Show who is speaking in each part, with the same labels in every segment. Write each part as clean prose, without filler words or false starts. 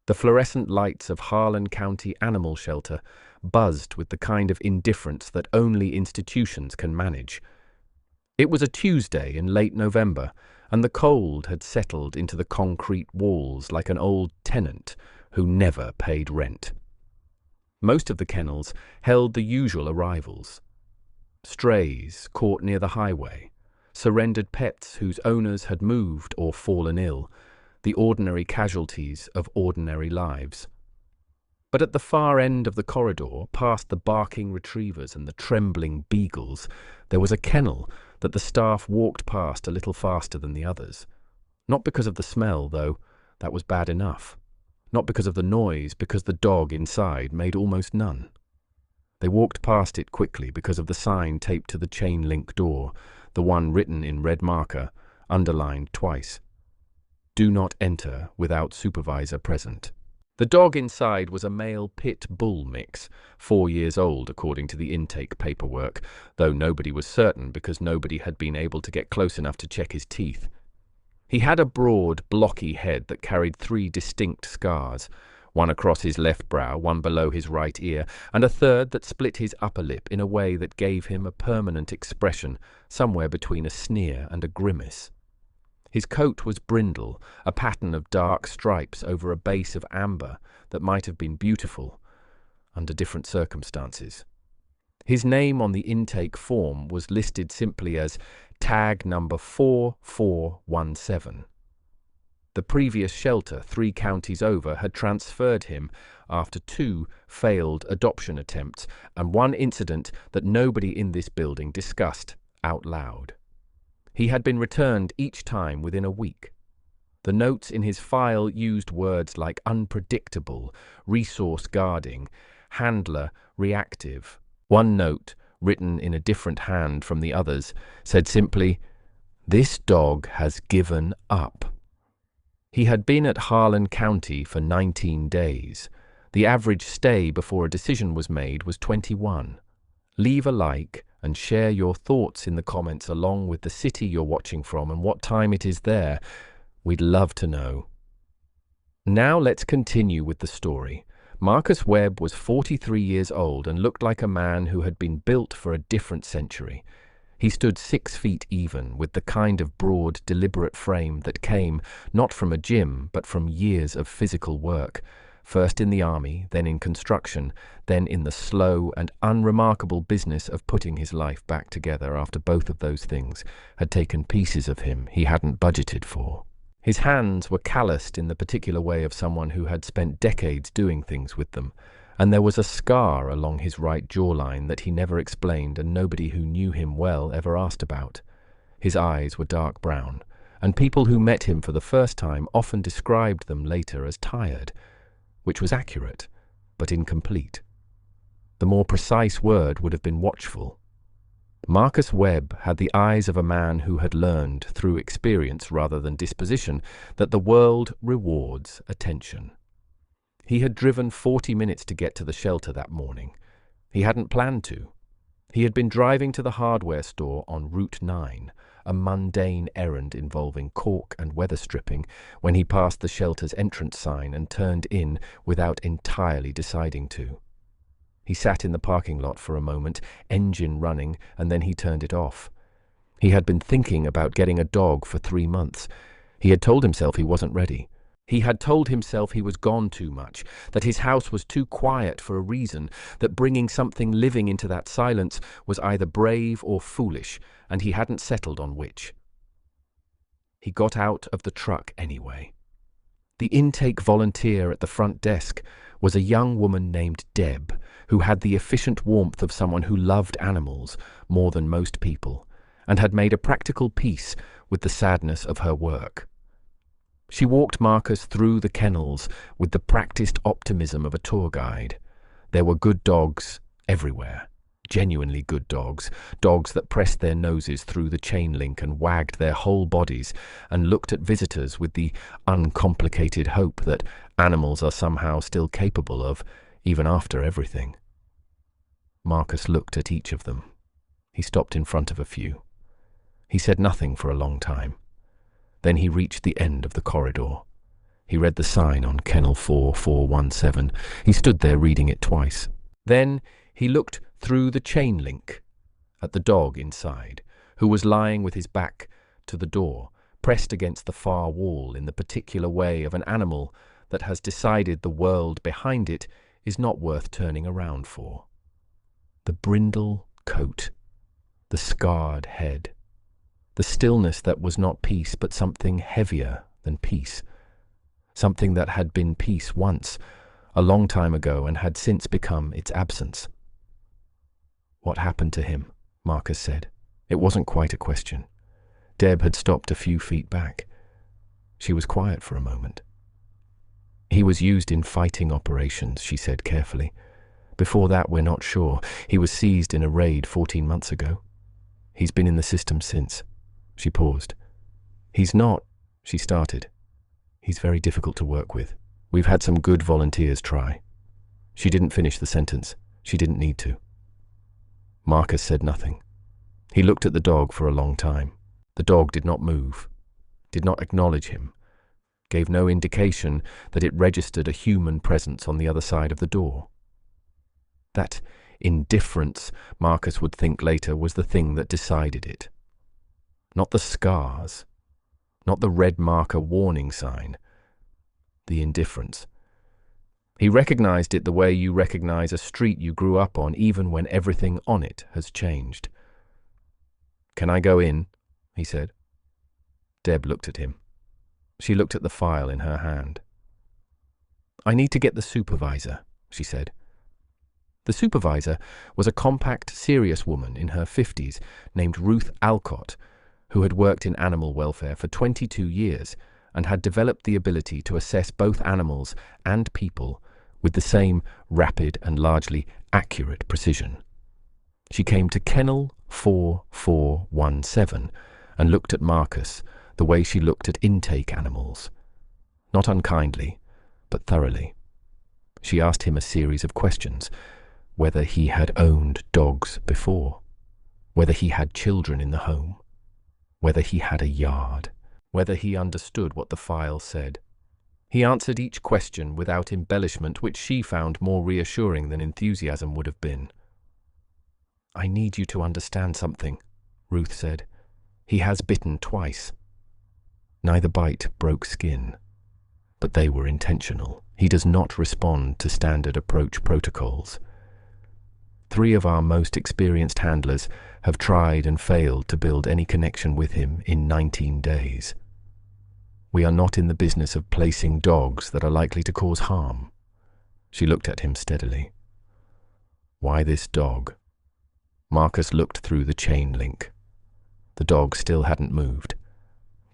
Speaker 1: The fluorescent lights of Harlan County Animal Shelter buzzed with the kind of indifference that only institutions can manage. It was a Tuesday in late November, and the cold had settled into the concrete walls like an old tenant who never paid rent. Most of the kennels held the usual arrivals: strays caught near the highway, surrendered pets whose owners had moved or fallen ill, the ordinary casualties of ordinary lives. But at the far end of the corridor, past the barking retrievers and the trembling beagles, there was a kennel that the staff walked past a little faster than the others. Not because of the smell, though, that was bad enough. Not because of the noise, because the dog inside made almost none. They walked past it quickly because of the sign taped to the chain-link door, the one written in red marker, underlined twice: "Do not enter without supervisor present." The dog inside was a male pit-bull mix, 4 years old according to the intake paperwork, though nobody was certain because nobody had been able to get close enough to check his teeth. He had a broad, blocky head that carried 3 distinct scars, one across his left brow, one below his right ear, and a third that split his upper lip in a way that gave him a permanent expression, somewhere between a sneer and a grimace. His coat was brindle, a pattern of dark stripes over a base of amber that might have been beautiful under different circumstances. His name on the intake form was listed simply as tag number 4417. The previous shelter, 3 counties over, had transferred him after 2 failed adoption attempts and 1 incident that nobody in this building discussed out loud. He had been returned each time within a week. The notes in his file used words like unpredictable, resource guarding, handler, reactive. One note, written in a different hand from the others, said simply, "This dog has given up." He had been at Harlan County for 19 days. The average stay before a decision was made was 21. Leave a like and share your thoughts in the comments along with the city you're watching from and what time it is there. We'd love to know. Now let's continue with the story. Marcus Webb was 43 years old and looked like a man who had been built for a different century. He stood 6 feet even, with the kind of broad, deliberate frame that came not from a gym but from years of physical work. First in the army, then in construction, then in the slow and unremarkable business of putting his life back together after both of those things had taken pieces of him he hadn't budgeted for. His hands were calloused in the particular way of someone who had spent decades doing things with them, and there was a scar along his right jawline that he never explained and nobody who knew him well ever asked about. His eyes were dark brown, and people who met him for the first time often described them later as tired, which was accurate, but incomplete. The more precise word would have been watchful. Marcus Webb had the eyes of a man who had learned, through experience rather than disposition, that the world rewards attention. He had driven 40 minutes to get to the shelter that morning. He hadn't planned to. He had been driving to the hardware store on Route 9, a mundane errand involving cork and weather stripping, when he passed the shelter's entrance sign and turned in without entirely deciding to. He sat in the parking lot for a moment, engine running, and then he turned it off. He had been thinking about getting a dog for 3 months. He had told himself he wasn't ready. He had told himself he was gone too much, that his house was too quiet for a reason, that bringing something living into that silence was either brave or foolish, and he hadn't settled on which. He got out of the truck anyway. The intake volunteer at the front desk was a young woman named Deb, who had the efficient warmth of someone who loved animals more than most people, and had made a practical peace with the sadness of her work. She walked Marcus through the kennels with the practiced optimism of a tour guide. There were good dogs everywhere, genuinely good dogs, dogs that pressed their noses through the chain link and wagged their whole bodies and looked at visitors with the uncomplicated hope that animals are somehow still capable of, even after everything. Marcus looked at each of them. He stopped in front of a few. He said nothing for a long time. Then he reached the end of the corridor. He read the sign on Kennel 4417. He stood there reading it twice. Then he looked through the chain link at the dog inside, who was lying with his back to the door, pressed against the far wall in the particular way of an animal that has decided the world behind it is not worth turning around for. The brindle coat, the scarred head, the stillness that was not peace but something heavier than peace, something that had been peace once, a long time ago, and had since become its absence. What happened to him? Marcus said. It wasn't quite a question. Deb had stopped a few feet back. She was quiet for a moment. He was used in fighting operations, she said carefully. Before that, we're not sure. He was seized in a raid 14 months ago. He's been in the system since. She paused. He's not, she started. He's very difficult to work with. We've had some good volunteers try. She didn't finish the sentence. She didn't need to. Marcus said nothing. He looked at the dog for a long time. The dog did not move, did not acknowledge him, gave no indication that it registered a human presence on the other side of the door. That indifference, Marcus would think later, was the thing that decided it. Not the scars, not the red marker warning sign, the indifference. He recognized it the way you recognize a street you grew up on, even when everything on it has changed. "Can I go in?" he said. Deb looked at him. She looked at the file in her hand. "I need to get the supervisor," she said. The supervisor was a compact, serious woman in her 50s named Ruth Alcott, who had worked in animal welfare for 22 years and had developed the ability to assess both animals and people with the same rapid and largely accurate precision. She came to Kennel 4417 and looked at Marcus the way she looked at intake animals. Not unkindly, but thoroughly. She asked him a series of questions: whether he had owned dogs before, whether he had children in the home, whether he had a yard, whether he understood what the file said. He answered each question without embellishment, which she found more reassuring than enthusiasm would have been. "I need you to understand something," Ruth said. "He has bitten twice. Neither bite broke skin, but they were intentional. He does not respond to standard approach protocols. 3 of our most experienced handlers have tried and failed to build any connection with him in 19 days. We are not in the business of placing dogs that are likely to cause harm." She looked at him steadily. "Why this dog?" Marcus looked through the chain link. The dog still hadn't moved.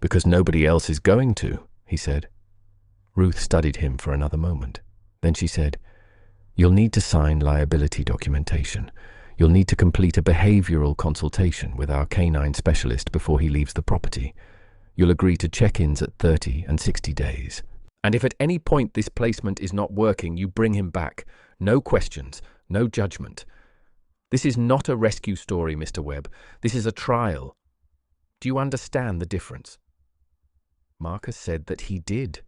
Speaker 1: "Because nobody else is going to," he said. Ruth studied him for another moment. Then she said, "You'll need to sign liability documentation. You'll need to complete a behavioral consultation with our canine specialist before he leaves the property. You'll agree to check-ins at 30 and 60 days. And if at any point this placement is not working, you bring him back. No questions, no judgment. This is not a rescue story, Mr. Webb. This is a trial. Do you understand the difference?" Marcus said that he did.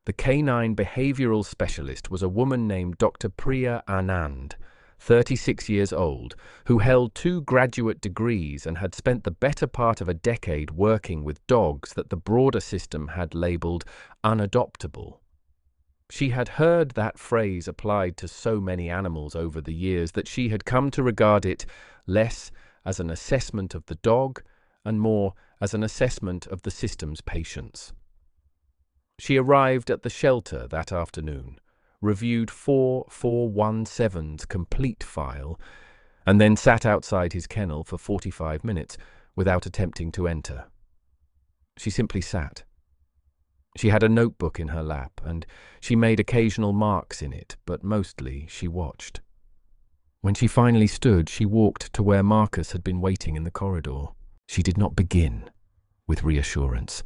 Speaker 1: The canine behavioral specialist was a woman named Dr. Priya Anand, 36 years old, who held 2 graduate degrees and had spent the better part of a decade working with dogs that the broader system had labeled unadoptable. She had heard that phrase applied to so many animals over the years that she had come to regard it less as an assessment of the dog and more as an assessment of the system's patience. She arrived at the shelter that afternoon, reviewed 4417's complete file, and then sat outside his kennel for 45 minutes without attempting to enter. She simply sat. She had a notebook in her lap, and she made occasional marks in it, but mostly she watched. When she finally stood, she walked to where Marcus had been waiting in the corridor. She did not begin with reassurance.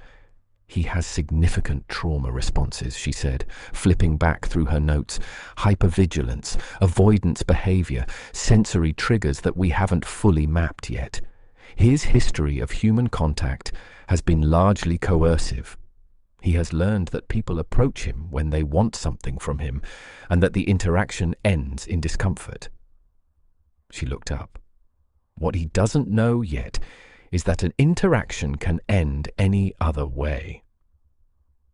Speaker 1: "He has significant trauma responses," she said, flipping back through her notes. "Hypervigilance, avoidance behavior, sensory triggers that we haven't fully mapped yet. His history of human contact has been largely coercive. He has learned that people approach him when they want something from him, and that the interaction ends in discomfort. She looked up. What he doesn't know yet is that an interaction can end any other way.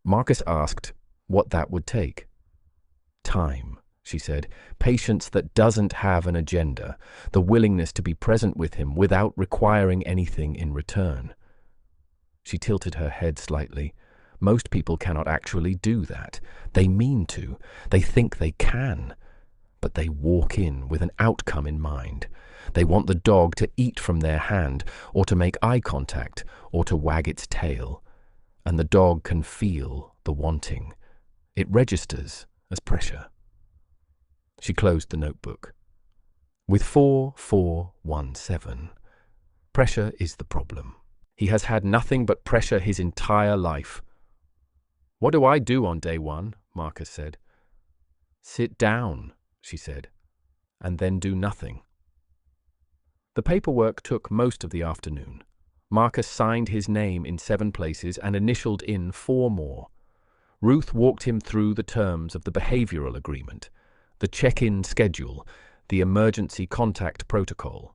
Speaker 1: Marcus asked what that would take. Time, she said. Patience that doesn't have an agenda, the willingness to be present with him without requiring anything in return. She tilted her head slightly. Most people cannot actually do that. They mean to. They think they can. But they walk in with an outcome in mind. They want the dog to eat from their hand, or to make eye contact, or to wag its tail. And the dog can feel the wanting. It registers as pressure. She closed the notebook. With 4417, pressure is the problem. He has had nothing but pressure his entire life. What do I do on day one? Marcus said. Sit down, she said, and then do nothing. The paperwork took most of the afternoon. Marcus signed his name in 7 places and initialed in 4 more. Ruth walked him through the terms of the behavioral agreement, the check-in schedule, the emergency contact protocol.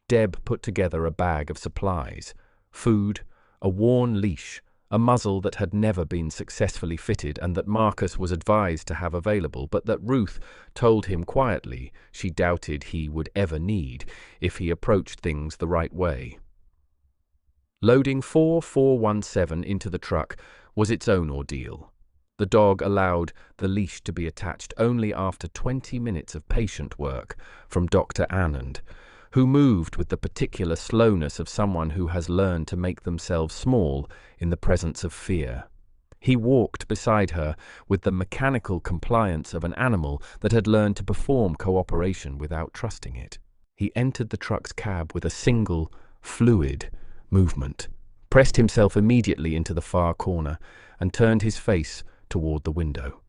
Speaker 1: Deb put together a bag of supplies, food, a worn leash, a muzzle that had never been successfully fitted and that Marcus was advised to have available, but that Ruth told him quietly she doubted he would ever need if he approached things the right way. Loading 4417 into the truck was its own ordeal. The dog allowed the leash to be attached only after 20 minutes of patient work from Dr. Anand, who moved with the particular slowness of someone who has learned to make themselves small in the presence of fear. He walked beside her with the mechanical compliance of an animal that had learned to perform cooperation without trusting it. He entered the truck's cab with a single, fluid movement, pressed himself immediately into the far corner, and turned his face toward the window.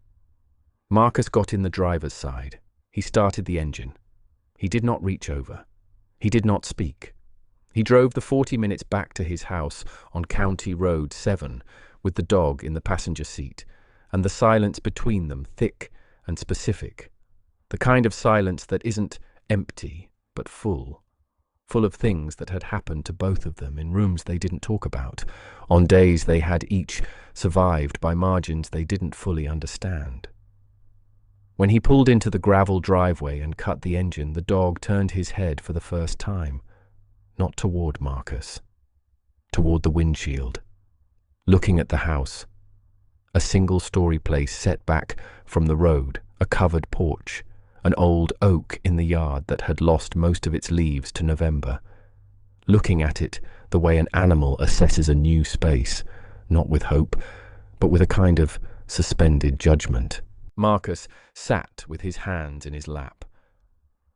Speaker 1: Marcus got in the driver's side. He started the engine. He did not reach over. He did not speak. He drove the 40 minutes back to his house on County Road 7 with the dog in the passenger seat, and the silence between them thick and specific, the kind of silence that isn't empty but full of things that had happened to both of them in rooms they didn't talk about, on days they had each survived by margins they didn't fully understand. When he pulled into the gravel driveway and cut the engine, the dog turned his head for the first time, not toward Marcus, toward the windshield, looking at the house, a single-story place set back from the road, a covered porch, an old oak in the yard that had lost most of its leaves to November, looking at it the way an animal assesses a new space, not with hope, but with a kind of suspended judgment. Marcus sat with his hands in his lap.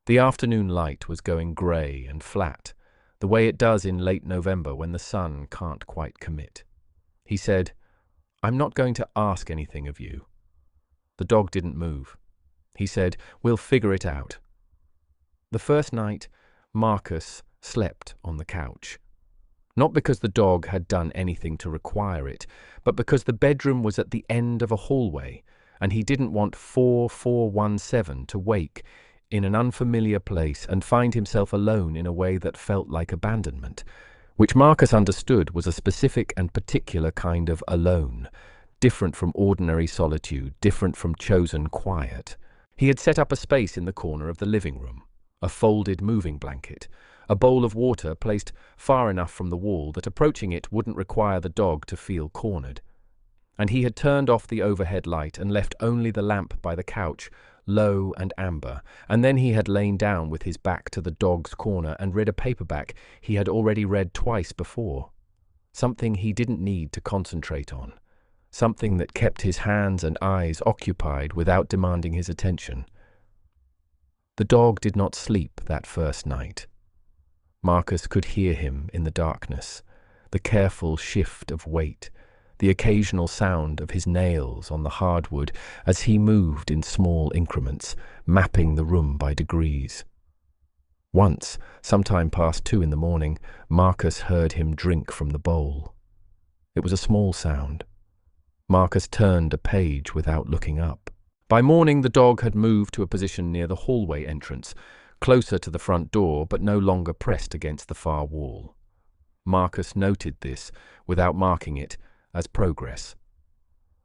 Speaker 1: The afternoon light was going grey and flat, the way it does in late November when the sun can't quite commit. He said, "I'm not going to ask anything of you." The dog didn't move. He said, "We'll figure it out." The first night, Marcus slept on the couch. Not because the dog had done anything to require it, but because the bedroom was at the end of a hallway, and he didn't want 4417 to wake in an unfamiliar place and find himself alone in a way that felt like abandonment, which Marcus understood was a specific and particular kind of alone, different from ordinary solitude, different from chosen quiet. He had set up a space in the corner of the living room, a folded moving blanket, a bowl of water placed far enough from the wall that approaching it wouldn't require the dog to feel cornered. And he had turned off the overhead light and left only the lamp by the couch, low and amber, and then he had lain down with his back to the dog's corner and read a paperback he had already read twice before, something he didn't need to concentrate on, something that kept his hands and eyes occupied without demanding his attention. The dog did not sleep that first night. Marcus could hear him in the darkness, the careful shift of weight, the occasional sound of his nails on the hardwood as he moved in small increments, mapping the room by degrees. Once, sometime past 2 in the morning, Marcus heard him drink from the bowl. It was a small sound, Marcus turned a page without looking up. By morning, the dog had moved to a position near the hallway entrance, closer to the front door but no longer pressed against the far wall. Marcus noted this, without marking it, as progress.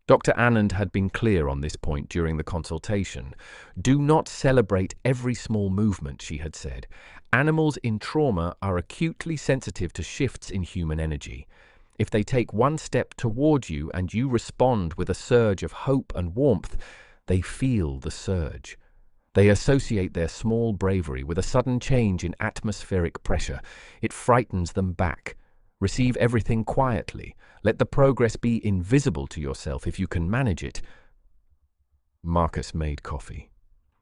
Speaker 1: Dr. Anand had been clear on this point during the consultation. Do not celebrate every small movement, she had said. Animals in trauma are acutely sensitive to shifts in human energy. If they take one step toward you and you respond with a surge of hope and warmth, they feel the surge. They associate their small bravery with a sudden change in atmospheric pressure. It frightens them back. Receive everything quietly. Let the progress be invisible to yourself if you can manage it. Marcus made coffee.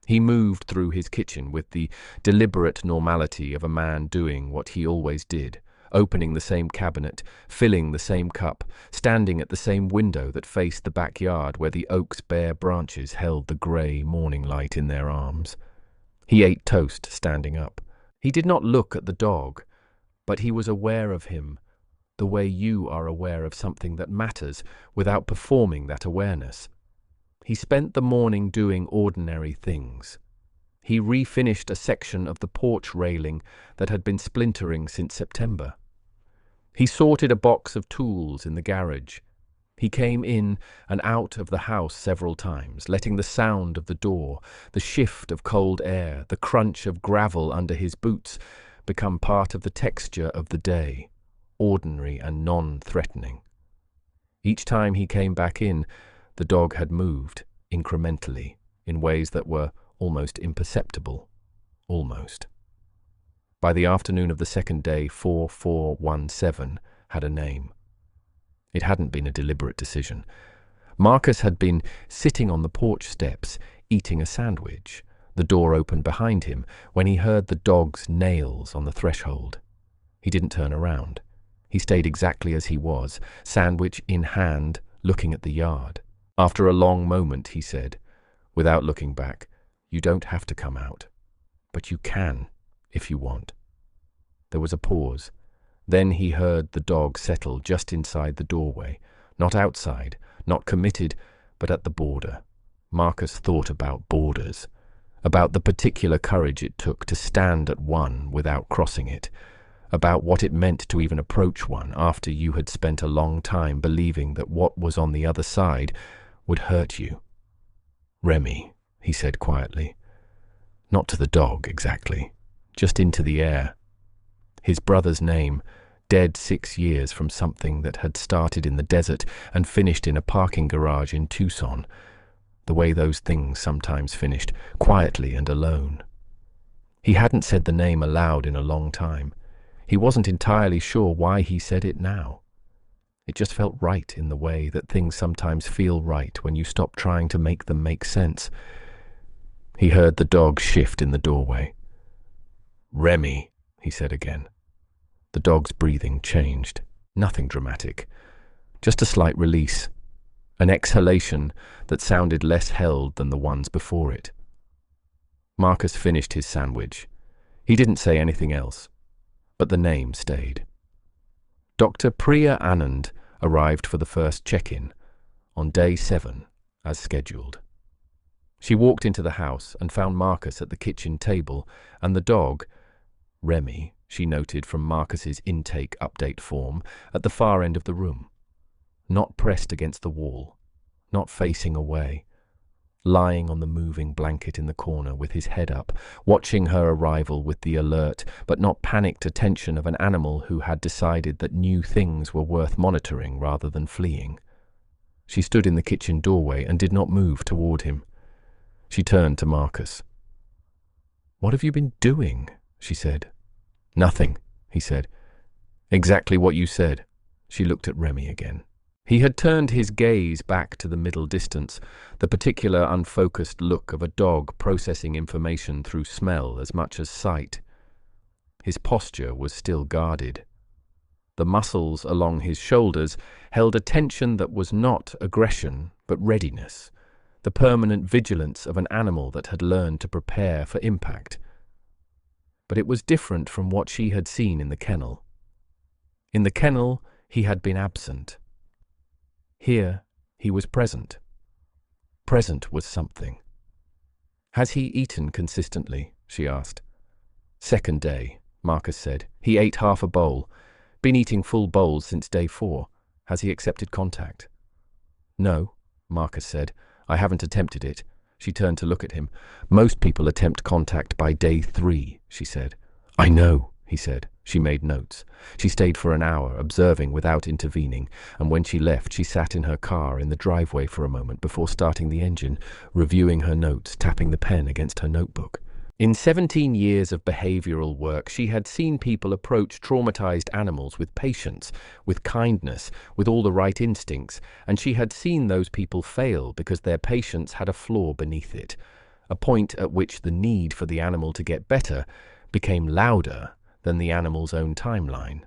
Speaker 1: He moved through his kitchen with the deliberate normality of a man doing what he always did, opening the same cabinet, filling the same cup, standing at the same window that faced the backyard where the oak's bare branches held the grey morning light in their arms. He ate toast standing up. He did not look at the dog, but he was aware of him, the way you are aware of something that matters without performing that awareness. He spent the morning doing ordinary things. He refinished a section of the porch railing that had been splintering since September. He sorted a box of tools in the garage. He came in and out of the house several times, letting the sound of the door, the shift of cold air, the crunch of gravel under his boots become part of the texture of the day, ordinary and non-threatening. Each time he came back in, the dog had moved, incrementally, in ways that were almost imperceptible. Almost. By the afternoon of the second day, 4417 had a name. It hadn't been a deliberate decision. Marcus had been sitting on the porch steps, eating a sandwich, the door open behind him, when he heard the dog's nails on the threshold. He didn't turn around. He stayed exactly as he was, sandwich in hand, looking at the yard. After a long moment, he said, without looking back, "You don't have to come out, but you can, if you want." There was a pause. Then he heard the dog settle just inside the doorway, not outside, not committed, but at the border. Marcus thought about borders, about the particular courage it took to stand at one without crossing it, about what it meant to even approach one after you had spent a long time believing that what was on the other side would hurt you. "Remy," he said quietly. Not to the dog, exactly. Just into the air. His brother's name, dead 6 years from something that had started in the desert and finished in a parking garage in Tucson. The way those things sometimes finished, quietly and alone. He hadn't said the name aloud in a long time. He wasn't entirely sure why he said it now. It just felt right in the way that things sometimes feel right when you stop trying to make them make sense. He heard the dog shift in the doorway. "Remy," he said again. The dog's breathing changed. Nothing dramatic. Just a slight release. An exhalation that sounded less held than the ones before it. Marcus finished his sandwich. He didn't say anything else, but the name stayed. Dr. Priya Anand arrived for the first check-in on day 7, as scheduled. She walked into the house and found Marcus at the kitchen table, and the dog, Remy, she noted from Marcus's intake update form, at the far end of the room. Not pressed against the wall, not facing away, lying on the moving blanket in the corner with his head up, watching her arrival with the alert but not panicked attention of an animal who had decided that new things were worth monitoring rather than fleeing. She stood in the kitchen doorway and did not move toward him. She turned to Marcus. "What have you been doing?" she said. "Nothing," he said. "Exactly what you said." She looked at Remy again. He had turned his gaze back to the middle distance, the particular unfocused look of a dog processing information through smell as much as sight. His posture was still guarded. The muscles along his shoulders held a tension that was not aggression, but readiness, the permanent vigilance of an animal that had learned to prepare for impact. But it was different from what she had seen in the kennel. In the kennel, he had been absent. Here, He was present. Present was something. "Has he eaten consistently?" she asked. "Second day," Marcus said. "He ate half a bowl. Been eating full bowls since day 4. Has he accepted contact?" "No," Marcus said. "I haven't attempted it." She turned to look at him. "Most people attempt contact by day 3, she said. "I know," he said. She made notes. She stayed for an hour, observing without intervening, and when she left, she sat in her car in the driveway for a moment before starting the engine, reviewing her notes, tapping the pen against her notebook. In 17 years of behavioral work, she had seen people approach traumatized animals with patience, with kindness, with all the right instincts, and she had seen those people fail because their patience had a flaw beneath it, a point at which the need for the animal to get better became louder than the animal's own timeline.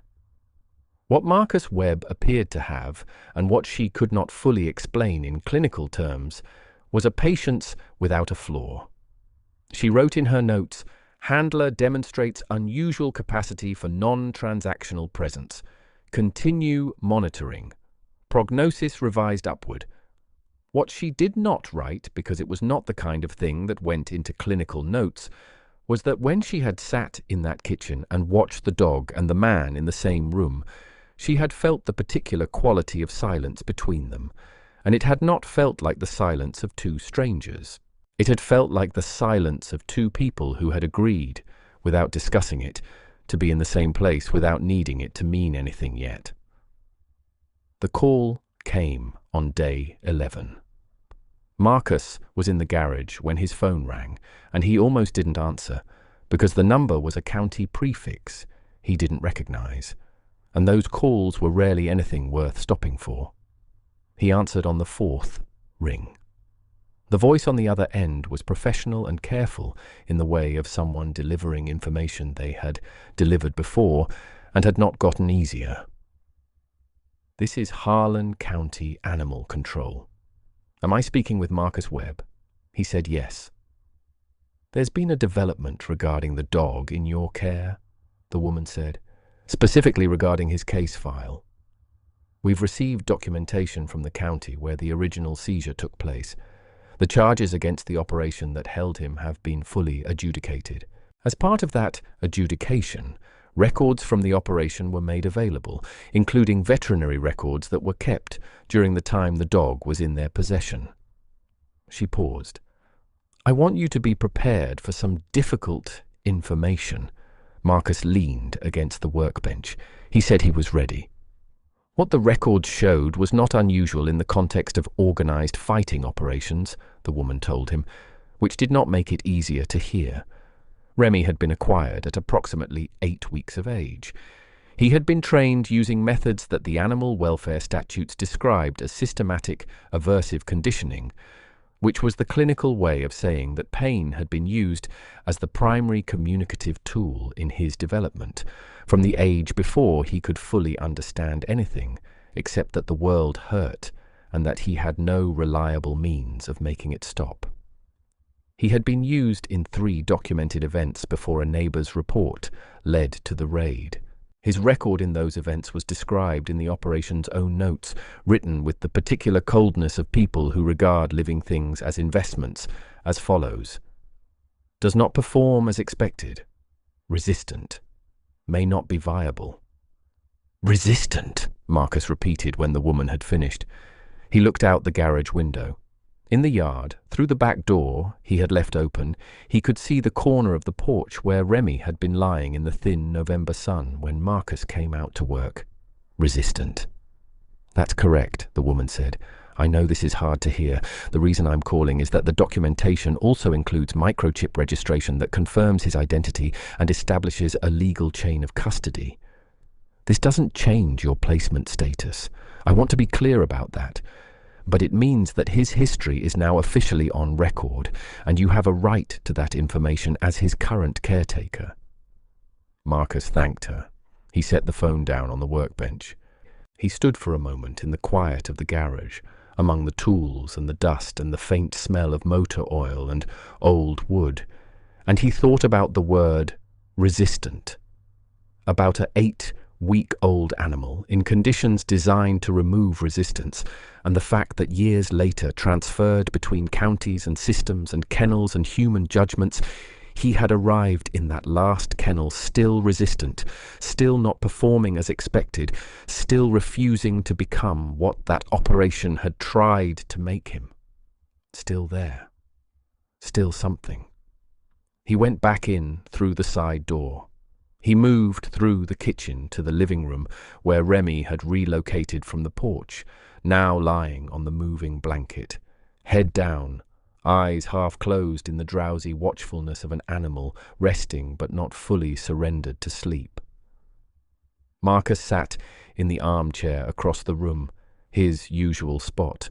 Speaker 1: What Marcus Webb appeared to have, and what she could not fully explain in clinical terms, was a patience without a flaw. She wrote in her notes, "Handler demonstrates unusual capacity for non-transactional presence. Continue monitoring. Prognosis revised upward." What she did not write, because it was not the kind of thing that went into clinical notes, was that when she had sat in that kitchen and watched the dog and the man in the same room, she had felt the particular quality of silence between them, and it had not felt like the silence of two strangers. It had felt like the silence of two people who had agreed, without discussing it, to be in the same place without needing it to mean anything yet. The call came on day 11. Marcus was in the garage when his phone rang, and he almost didn't answer, because the number was a county prefix he didn't recognize, and those calls were rarely anything worth stopping for. He answered on the 4th ring. The voice on the other end was professional and careful in the way of someone delivering information they had delivered before and had not gotten easier. "This is Harlan County Animal Control. Am I speaking with Marcus Webb?" He said yes. "There's been a development regarding the dog in your care," the woman said, "specifically regarding his case file. We've received documentation from the county where the original seizure took place. The charges against the operation that held him have been fully adjudicated. As part of that adjudication, records from the operation were made available, including veterinary records that were kept during the time the dog was in their possession." She paused. "I want you to be prepared for some difficult information." Marcus leaned against the workbench. He said he was ready. "What the records showed was not unusual in the context of organized fighting operations," the woman told him, which did not make it easier to hear. Remy had been acquired at approximately 8 weeks of age. He had been trained using methods that the animal welfare statutes described as systematic aversive conditioning, which was the clinical way of saying that pain had been used as the primary communicative tool in his development, from the age before he could fully understand anything except that the world hurt and that he had no reliable means of making it stop. He had been used in 3 documented events before a neighbor's report led to the raid. His record in those events was described in the operation's own notes, written with the particular coldness of people who regard living things as investments, as follows: "Does not perform as expected. Resistant. May not be viable." "Resistant," Marcus repeated when the woman had finished. He looked out the garage window. In the yard, through the back door he had left open, he could see the corner of the porch where Remy had been lying in the thin November sun when Marcus came out to work. "Resistant." "That's correct," the woman said. "I know this is hard to hear. The reason I'm calling is that the documentation also includes microchip registration that confirms his identity and establishes a legal chain of custody. This doesn't change your placement status. I want to be clear about that. But it means that his history is now officially on record, and you have a right to that information as his current caretaker." Marcus thanked her. He set the phone down on the workbench. He stood for a moment in the quiet of the garage, among the tools and the dust and the faint smell of motor oil and old wood, and he thought about the word resistant, about a 8 week-old animal in conditions designed to remove resistance, and the fact that years later, transferred between counties and systems and kennels and human judgments, he had arrived in that last kennel still resistant, still not performing as expected, still refusing to become what that operation had tried to make him. Still there. Still something. He went back in through the side door. He moved through the kitchen to the living room where Remy had relocated from the porch, now lying on the moving blanket, head down, eyes half closed in the drowsy watchfulness of an animal resting but not fully surrendered to sleep. Marcus sat in the armchair across the room, his usual spot.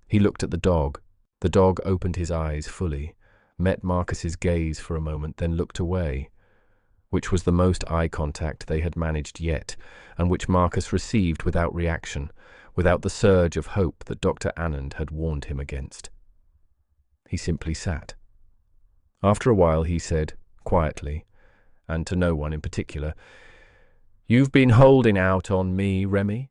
Speaker 1: He looked at the dog. The dog opened his eyes fully, met Marcus's gaze for a moment, then looked away, which was the most eye contact they had managed yet, and which Marcus received without reaction, without the surge of hope that Dr. Anand had warned him against. He simply sat. After a while he said, quietly, and to no one in particular, "You've been holding out on me, Remy?"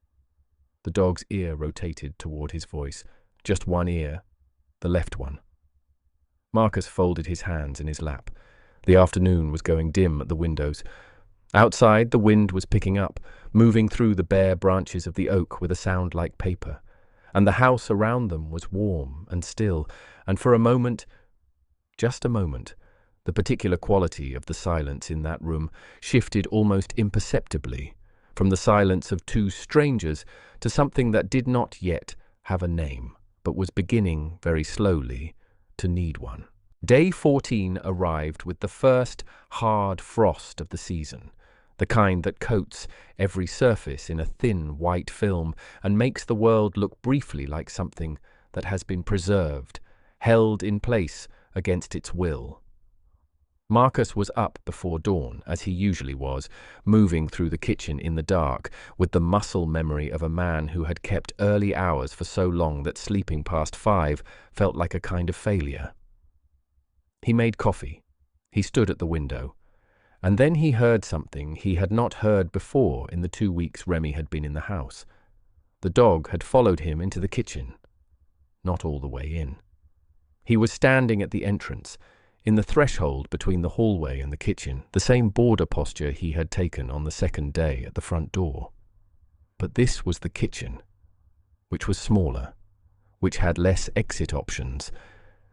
Speaker 1: The dog's ear rotated toward his voice. Just one ear, the left one. Marcus folded his hands in his lap. The afternoon was going dim at the windows. Outside, the wind was picking up, moving through the bare branches of the oak with a sound like paper, and the house around them was warm and still, and for a moment, just a moment, the particular quality of the silence in that room shifted almost imperceptibly from the silence of two strangers to something that did not yet have a name, but was beginning, very slowly, to need one. Day 14 arrived with the first hard frost of the season, the kind that coats every surface in a thin white film and makes the world look briefly like something that has been preserved, held in place against its will. Marcus was up before dawn, as he usually was, moving through the kitchen in the dark, with the muscle memory of a man who had kept early hours for so long that sleeping past 5 felt like a kind of failure. He made coffee. He stood at the window. And then he heard something he had not heard before in the 2 weeks Remy had been in the house. The dog had followed him into the kitchen. Not all the way in. He was standing at the entrance, in the threshold between the hallway and the kitchen, the same border posture he had taken on the second day at the front door. But this was the kitchen, which was smaller, which had less exit options,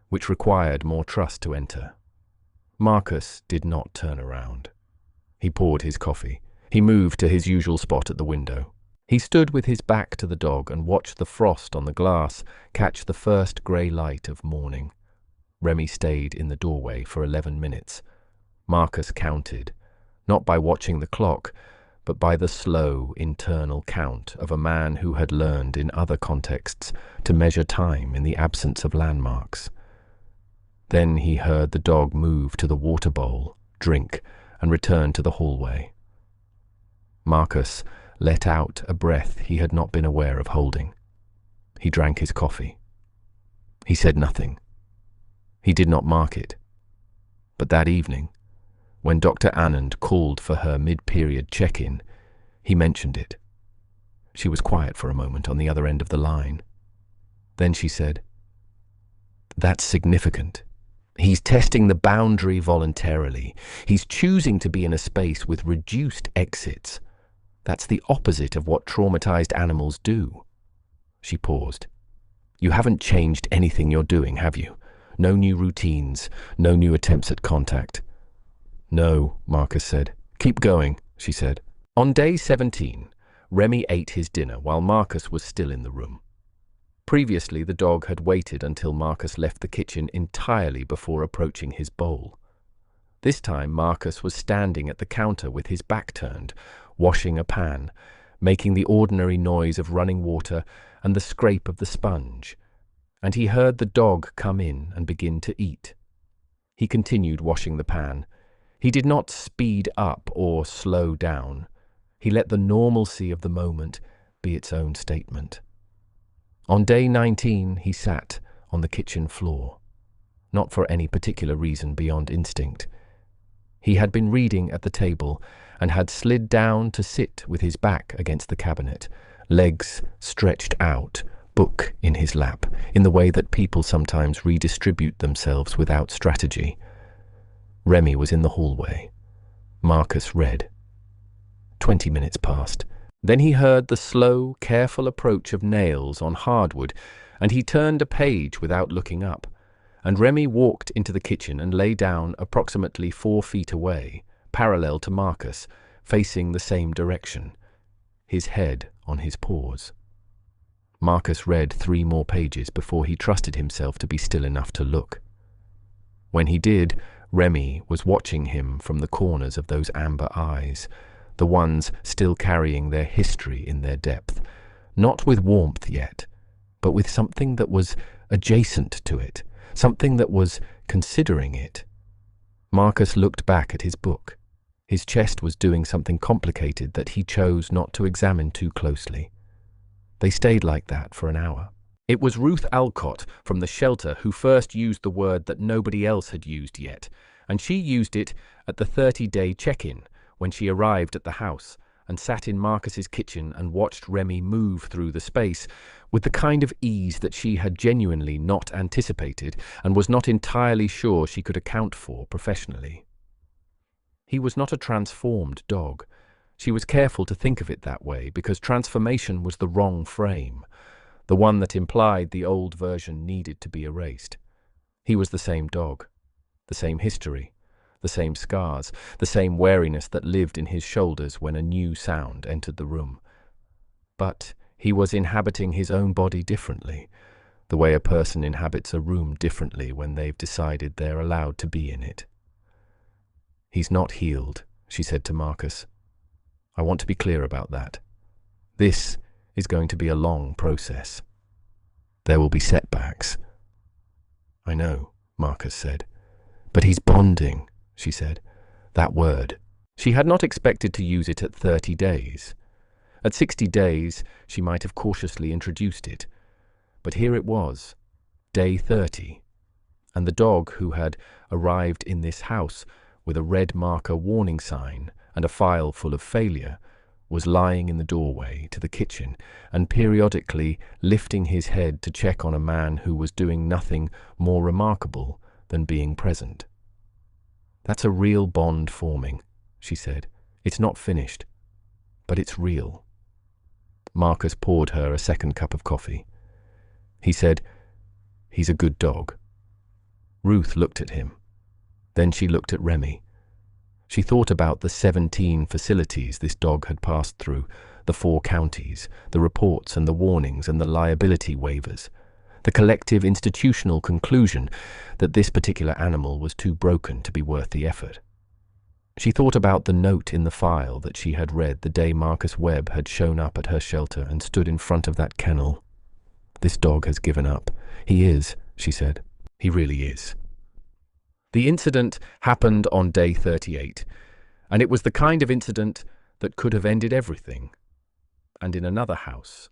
Speaker 1: which required more trust to enter. Marcus did not turn around. He poured his coffee. He moved to his usual spot at the window. He stood with his back to the dog and watched the frost on the glass catch the first grey light of morning. Remy stayed in the doorway for 11 minutes. Marcus counted, not by watching the clock, but by the slow, internal count of a man who had learned in other contexts to measure time in the absence of landmarks. Then he heard the dog move to the water bowl, drink, and return to the hallway. Marcus let out a breath he had not been aware of holding. He drank his coffee. He said nothing. He did not mark it. But that evening, when Dr. Anand called for her mid-period check-in, he mentioned it. She was quiet for a moment on the other end of the line. Then she said, "That's significant. He's testing the boundary voluntarily. He's choosing to be in a space with reduced exits. That's the opposite of what traumatized animals do." She paused. "You haven't changed anything you're doing, have you? No new routines, no new attempts at contact." "No," Marcus said. "Keep going," she said. On day 17, Remy ate his dinner while Marcus was still in the room. Previously, the dog had waited until Marcus left the kitchen entirely before approaching his bowl. This time, Marcus was standing at the counter with his back turned, washing a pan, making the ordinary noise of running water and the scrape of the sponge, and he heard the dog come in and begin to eat. He continued washing the pan. He did not speed up or slow down. He let the normalcy of the moment be its own statement. On day 19, he sat on the kitchen floor, not for any particular reason beyond instinct. He had been reading at the table and had slid down to sit with his back against the cabinet, legs stretched out, book in his lap, in the way that people sometimes redistribute themselves without strategy. Remy was in the hallway. Marcus read. 20 minutes passed. Then he heard the slow, careful approach of nails on hardwood, and he turned a page without looking up. And Remy walked into the kitchen and lay down approximately 4 feet away, parallel to Marcus, facing the same direction, his head on his paws. Marcus read 3 more pages before he trusted himself to be still enough to look. When he did, Remy was watching him from the corners of those amber eyes, the ones still carrying their history in their depth, not with warmth yet, but with something that was adjacent to it, something that was considering it. Marcus looked back at his book. His chest was doing something complicated that he chose not to examine too closely. They stayed like that for an hour. It was Ruth Alcott from the shelter who first used the word that nobody else had used yet, and she used it at the 30-day check-in when she arrived at the house and sat in Marcus's kitchen and watched Remy move through the space with the kind of ease that she had genuinely not anticipated and was not entirely sure she could account for professionally. He was not a transformed dog. She was careful to think of it that way because transformation was the wrong frame, the one that implied the old version needed to be erased. He was the same dog, the same history, the same scars, the same wariness that lived in his shoulders when a new sound entered the room. But he was inhabiting his own body differently, the way a person inhabits a room differently when they've decided they're allowed to be in it. "He's not healed," she said to Marcus. "I want to be clear about that. This is going to be a long process. There will be setbacks." "I know," Marcus said. "But he's bonding," she said. That word. She had not expected to use it at 30 days. At 60 days, she might have cautiously introduced it. But here it was, day 30, and the dog who had arrived in this house with a red marker warning sign and a file full of failure was lying in the doorway to the kitchen and periodically lifting his head to check on a man who was doing nothing more remarkable than being present. "That's a real bond forming," she said. "It's not finished, but it's real." Marcus poured her a second cup of coffee. He said, "He's a good dog." Ruth looked at him. Then she looked at Remy. She thought about the 17 facilities this dog had passed through, the 4 counties, the reports and the warnings and the liability waivers, the collective institutional conclusion that this particular animal was too broken to be worth the effort. She thought about the note in the file that she had read the day Marcus Webb had shown up at her shelter and stood in front of that kennel. "This dog has given up. He is," she said. "He really is." The incident happened on day 38, and it was the kind of incident that could have ended everything, and in another house,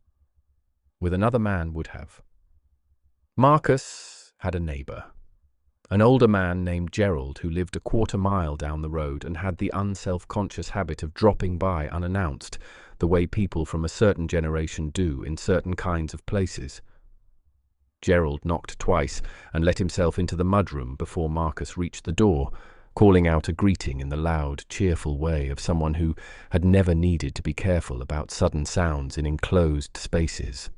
Speaker 1: with another man would have. Marcus had a neighbor, an older man named Gerald who lived a quarter-mile down the road and had the unself-conscious habit of dropping by unannounced, the way people from a certain generation do in certain kinds of places. Gerald knocked twice and let himself into the mudroom before Marcus reached the door, calling out a greeting in the loud, cheerful way of someone who had never needed to be careful about sudden sounds in enclosed spaces.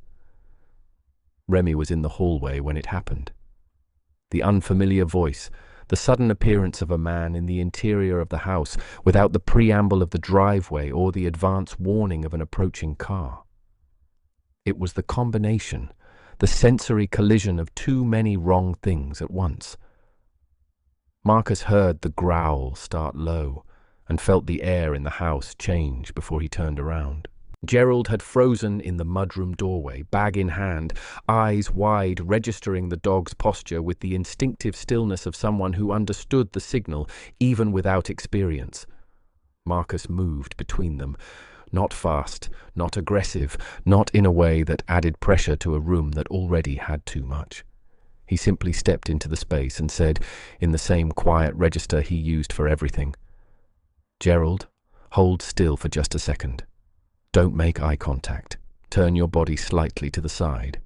Speaker 1: Remy was in the hallway when it happened. The unfamiliar voice, the sudden appearance of a man in the interior of the house without the preamble of the driveway or the advance warning of an approaching car. It was the combination, the sensory collision of too many wrong things at once. Marcus heard the growl start low and felt the air in the house change before he turned around. Gerald had frozen in the mudroom doorway, bag in hand, eyes wide, registering the dog's posture with the instinctive stillness of someone who understood the signal, even without experience. Marcus moved between them, not fast, not aggressive, not in a way that added pressure to a room that already had too much. He simply stepped into the space and said, in the same quiet register he used for everything, Gerald, hold still for just a second. Don't make eye contact. Turn your body slightly to the side.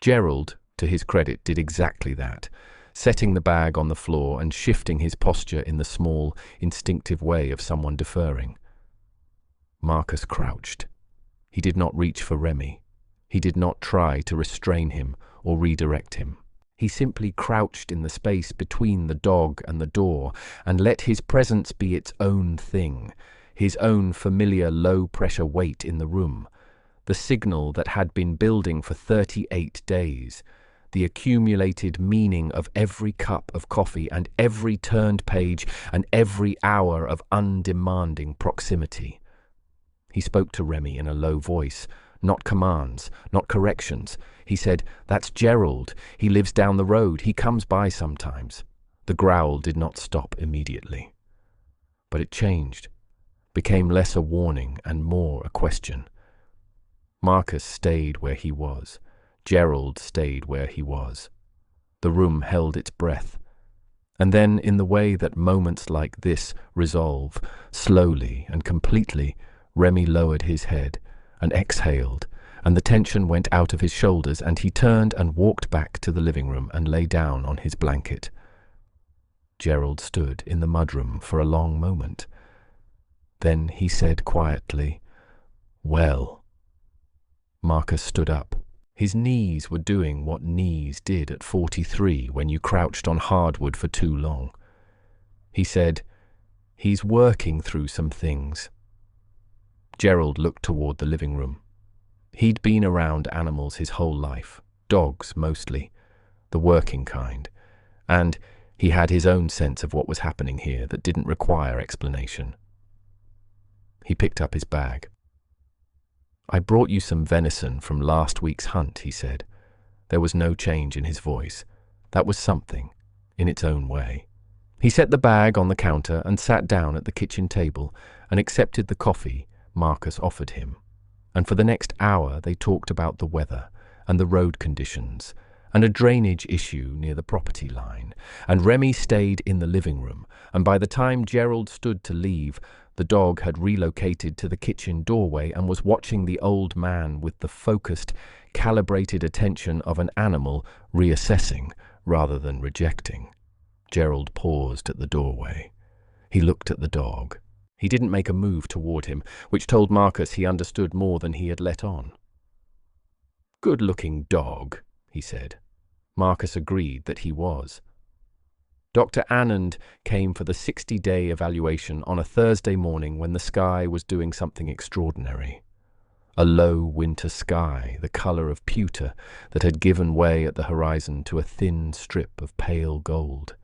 Speaker 1: Gerald, to his credit, did exactly that, setting the bag on the floor and shifting his posture in the small, instinctive way of someone deferring. Marcus crouched. He did not reach for Remy. He did not try to restrain him or redirect him. He simply crouched in the space between the dog and the door and let his presence be its own thing, his own familiar low-pressure weight in the room, the signal that had been building for 38 days, the accumulated meaning of every cup of coffee and every turned page and every hour of undemanding proximity. He spoke to Remy in a low voice, not commands, not corrections. He said, "That's Gerald. He lives down the road. He comes by sometimes." The growl did not stop immediately. But it changed, became less a warning and more a question. Marcus stayed where he was. Gerald stayed where he was. The room held its breath. And then, in the way that moments like this resolve, slowly and completely, Remy lowered his head and exhaled, and the tension went out of his shoulders, and he turned and walked back to the living room and lay down on his blanket. Gerald stood in the mudroom for a long moment. Then he said quietly, "Well." Marcus stood up. His knees were doing what knees did at 43 when you crouched on hardwood for too long. He said, "He's working through some things." Gerald looked toward the living room. He'd been around animals his whole life, dogs mostly, the working kind, and he had his own sense of what was happening here that didn't require explanation. He picked up his bag. "I brought you some venison from last week's hunt," he said. There was no change in his voice. That was something, in its own way. He set the bag on the counter and sat down at the kitchen table and accepted the coffee Marcus offered him. And for the next hour they talked about the weather and the road conditions and a drainage issue near the property line. And Remy stayed in the living room, and by the time Gerald stood to leave, the dog had relocated to the kitchen doorway and was watching the old man with the focused, calibrated attention of an animal reassessing rather than rejecting. Gerald paused at the doorway. He looked at the dog. He didn't make a move toward him, which told Marcus he understood more than he had let on. "Good-looking dog," he said. Marcus agreed that he was. Dr. Anand came for the 60-day evaluation on a Thursday morning when the sky was doing something extraordinary. A low winter sky, the color of pewter, that had given way at the horizon to a thin strip of pale gold.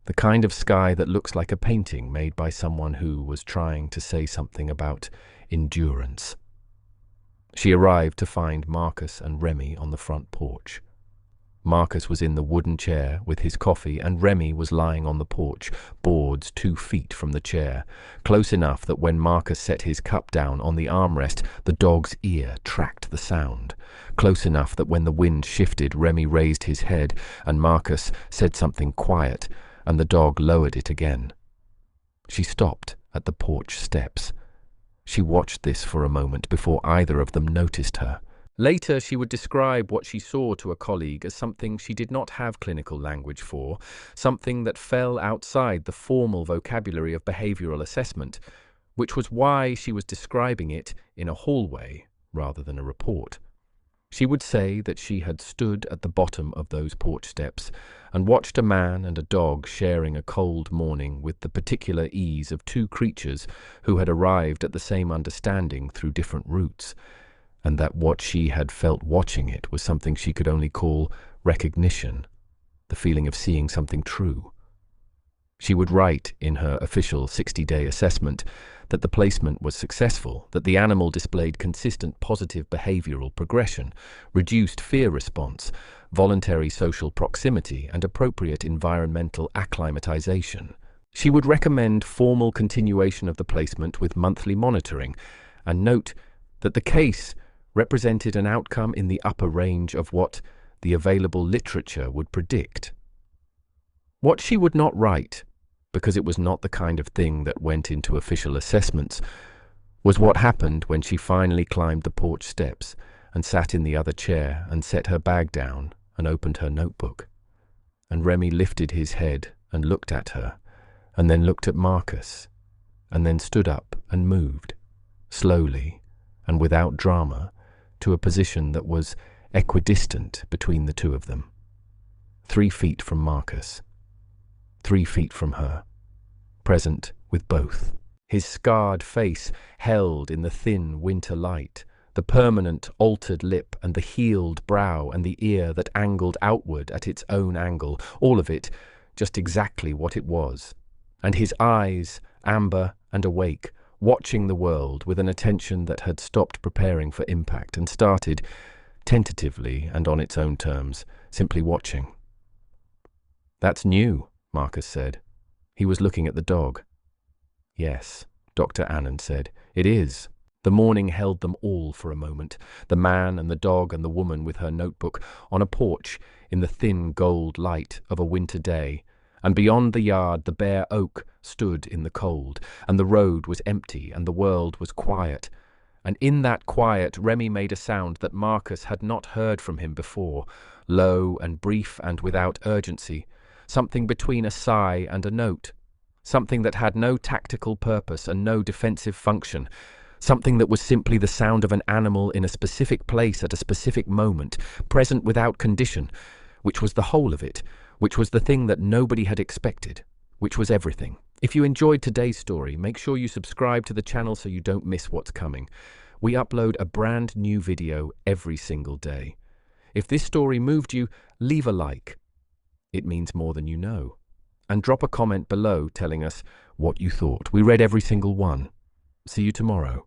Speaker 1: The kind of sky that looks like a painting made by someone who was trying to say something about endurance. She arrived to find Marcus and Remy on the front porch. Marcus was in the wooden chair with his coffee, and Remy was lying on the porch, boards 2 feet from the chair, close enough that when Marcus set his cup down on the armrest, the dog's ear tracked the sound, close enough that when the wind shifted, Remy raised his head and Marcus said something quiet, and the dog lowered it again. She stopped at the porch steps. She watched this for a moment before either of them noticed her. Later, she would describe what she saw to a colleague as something she did not have clinical language for, something that fell outside the formal vocabulary of behavioral assessment, which was why she was describing it in a hallway rather than a report. She would say that she had stood at the bottom of those porch steps and watched a man and a dog sharing a cold morning with the particular ease of 2 creatures who had arrived at the same understanding through different routes, and that what she had felt watching it was something she could only call recognition, the feeling of seeing something true. She would write in her official 60-day assessment that the placement was successful, that the animal displayed consistent positive behavioral progression, reduced fear response, voluntary social proximity, and appropriate environmental acclimatization. She would recommend formal continuation of the placement with monthly monitoring, and note that the case represented an outcome in the upper range of what the available literature would predict. What she would not write because it was not the kind of thing that went into official assessments, was what happened when she finally climbed the porch steps and sat in the other chair and set her bag down and opened her notebook. And Remy lifted his head and looked at her, and then looked at Marcus, and then stood up and moved, slowly and without drama, to a position that was equidistant between the two of them. 3 feet from Marcus, 3 feet from her, present with both. His scarred face held in the thin winter light, the permanent altered lip and the healed brow and the ear that angled outward at its own angle, all of it just exactly what it was. And his eyes, amber and awake, watching the world with an attention that had stopped preparing for impact and started, tentatively and on its own terms, simply watching. "That's new," Marcus said. He was looking at the dog. "Yes," Dr. Anand said, "it is." The morning held them all for a moment, the man and the dog and the woman with her notebook, on a porch in the thin gold light of a winter day, and beyond the yard the bare oak stood in the cold, and the road was empty and the world was quiet. And in that quiet Remy made a sound that Marcus had not heard from him before, low and brief and without urgency, something between a sigh and a note, something that had no tactical purpose and no defensive function, something that was simply the sound of an animal in a specific place at a specific moment, present without condition, which was the whole of it, which was the thing that nobody had expected, which was everything. If you enjoyed today's story, make sure you subscribe to the channel so you don't miss what's coming. We upload a brand new video every single day. If this story moved you, leave a like. It means more than you know. And drop a comment below telling us what you thought. We read every single one. See you tomorrow.